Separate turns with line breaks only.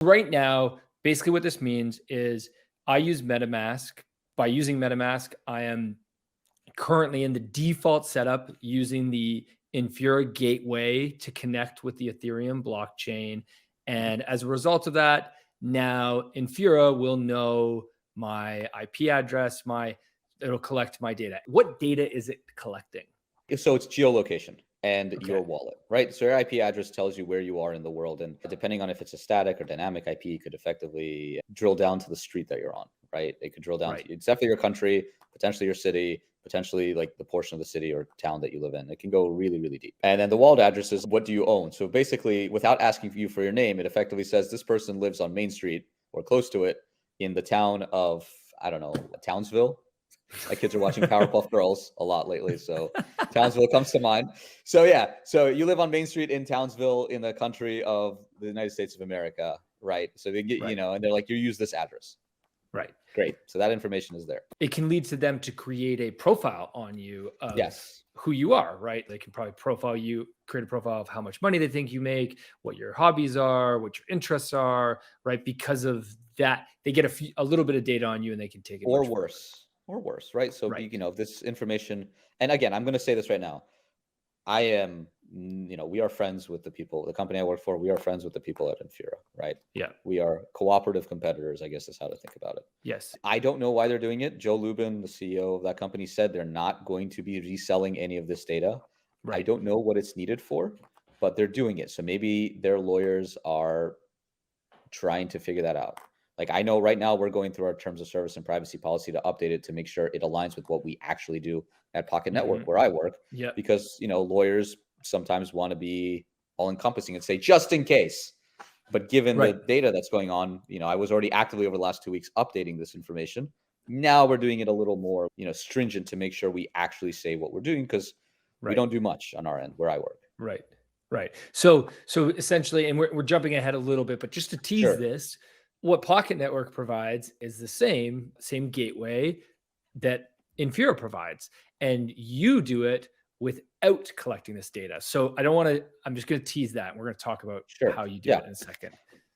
Right now, basically what this means is I use MetaMask. By using MetaMask, I am currently in the default setup using the Infura gateway to connect with the Ethereum blockchain. And as a result of that, now Infura will know my IP address, it'll collect my data. What data is it collecting?
So it's geolocation and
Okay.
your wallet, right? So your IP address tells you where you are in the world. And depending on if it's a static or dynamic IP, you could effectively drill down to the street that you're on, right? It could drill down
Right.
to, it's definitely your country, potentially your city, potentially like the portion of the city or town that you live in. It can go really, really deep. And then the wallet address is what do you own? So basically, without asking you for your name, it effectively says this person lives on Main Street or close to it in the town of, I don't know, Townsville. My kids are watching Powerpuff Girls a lot lately, so Townsville comes to mind. So yeah, so you live on Main Street in Townsville in the country of the United States of America, right? So they get,
Right.
and they're like, you use this address.
Right.
Great. So that information is there.
It can lead to them to create a profile on you of
Yes.
who you are, right? They can probably profile you, create a profile of how much money they think you make, what your hobbies are, what your interests are, right? Because of that, they get a little bit of data on you and they can take it
Or
much further.
worse, right? So,
Right.
this information, and again, I'm going to say this right now. I am, we are friends with the people, the company I work for. We are friends with the people at Infura, right?
Yeah.
We are cooperative competitors, I guess is how to think about it.
Yes.
I don't know why they're doing it. Joe Lubin, the CEO of that company, said they're not going to be reselling any of this data. I
Right.
don't know what it's needed for, but they're doing it. So maybe their lawyers are trying to figure that out. Like I know right now we're going through our terms of service and privacy policy to update it to make sure it aligns with what we actually do at Pocket Network, where I work.
Yeah.
Because, lawyers sometimes want to be all encompassing and say, just in case. But given the data that's going on, I was already actively over the last 2 weeks updating this information. Now we're doing it a little more, stringent to make sure we actually say what we're doing because we don't do much on our end where I work.
Right. Right. So essentially, and we're jumping ahead a little bit, but just to tease this, what Pocket Network provides is the same gateway that Infura provides, and you do it without collecting this data. So I'm just going to tease that. And we're going to talk about how you do it in a second.